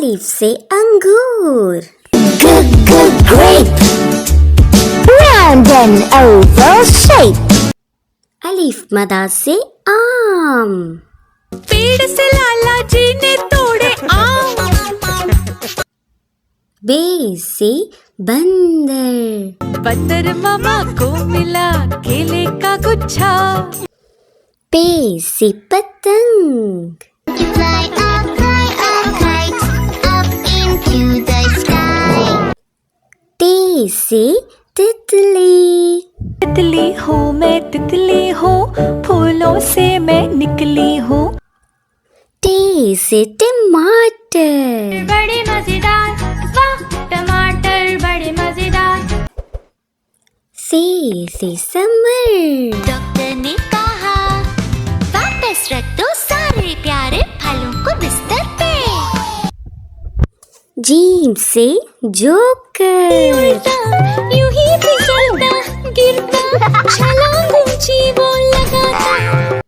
अलिफ से अंगूर. Grape. Round and oval shape. अलिफ मदा से आम. पेड़ से लाला जी ने तोड़े आम. बे से बंदर. बंदर मामा को मिला केले का गुच्छा. पे से पतंग. You fly a kite up into the sky. ते से तितली. तितली हूँ मैं तितली हूँ, फूलों से मैं निकली हूँ. टे से टमाटर. बड़े मजेदार, वाह टमाटर बड़े मजेदार. से समर. डॉक्टर ने कहा वापस रख दो सारे प्यारे फलों को बिस्तर पे. जीम से जोकर. यूं ही फिसलता गिरता छलांग ऊंची वो लगाता.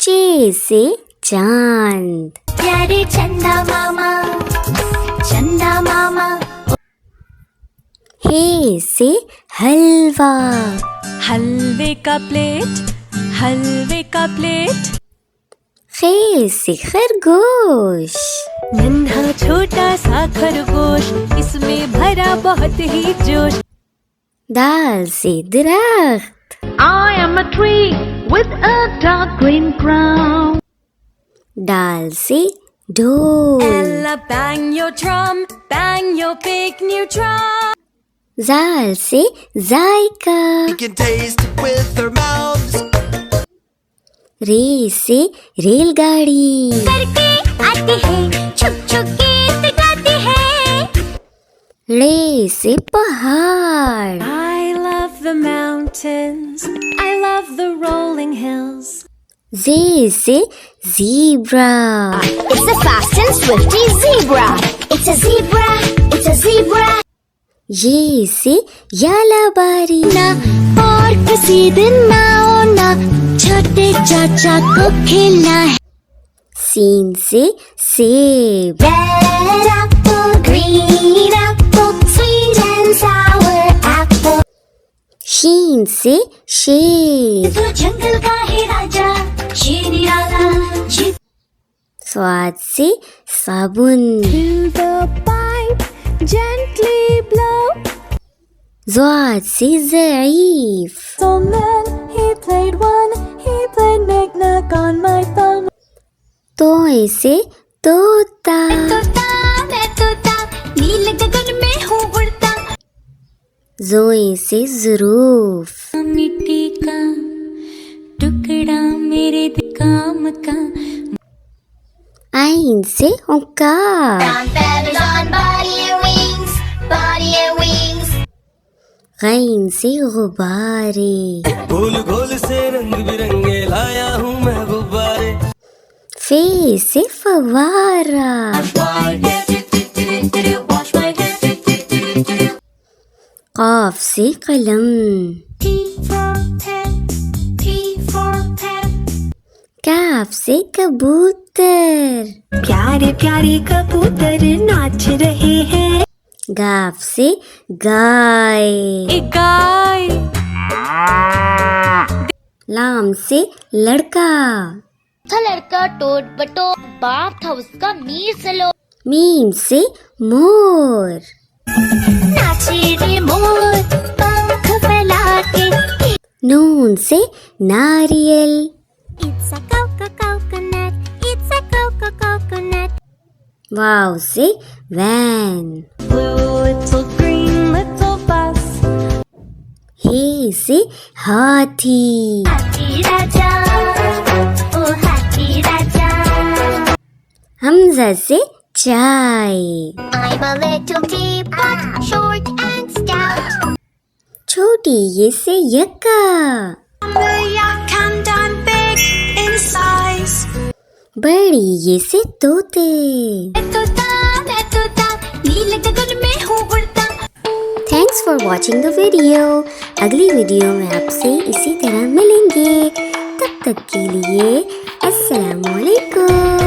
चे से चांद. प्यारे चंदा मामा, चंदा मामा. हे से हलवा. हलवे का प्लेट, हलवे का प्लेट. खे से खरगोश. नन्हा छोटा सा खरगोश, इसमें भरा बहुत ही जोश. दाल से दरख्त. I am a tree with a dark green crown. डाल से ढोल. Ella bang your drum, bang your big new drum. जाल से जायका. We can taste it with our mouths. रे से रेलगाड़ी. करके आती है, छुप छुप गीत गाती है. रे से पहाड़. I love the mountains, I love the rolling hills. जे से zebra. It's a fast and swifty zebra. It's a zebra. It's a zebra. ये से यालाबारी. ना और किसी दिन ना होना, छोटे चाचा को खेलना है. सीन से सेब. Red apple, green apple, sweet and sour apple. शीन से शेर. तो जंगल का है राजा, शेरियाला जी. स्वाद से साबुन. To the pipe, gently blow. ज़्वाद से ज़ईफ. So man, he played knick-knack on my thumb. तोय से तोता. मैं तोता, नीले गगन में हूँ उड़ता. ज़ोए से ज़रूफ. मिट्टी का टुकड़ा मेरे काम का. आइन से औकार. Brown feathers on body and wings, body and wings. गैन से गुब्बारे. गोल गोल से रंग बिरंगे लाया हूँ मैं गुब्बारे. फे से फवारा. काफ से कलम. P for pet. काफ से कबूतर. प्यारे प्यारे कबूतर नाच रहे हैं. गाफ से गाय. एक गाय. लाम से लड़का. था लड़का टोट बटोर, बाप था उसका मीर सलो. मीम से मोर. नाचे रे मोर, पंख फैला के. नून से नारियल. It's a coconut, it's a coconut. वाव से van. Blue little green little bus. हे से हाथी. हाथी राजा, ओ हाथी राजा. हमजा से चाय. I'm a little teapot, short and stout. छोटी ये से यक्का. The yak and I'm big in size. बड़ी ये से तोते. मैं तोता, नीले गगन में हूँ उड़ता. Thanks for watching the video. अगली वीडियो में आपसे इसी तरह मिलेंगे. तब तक के लिए अस्सलाम वालेकुम.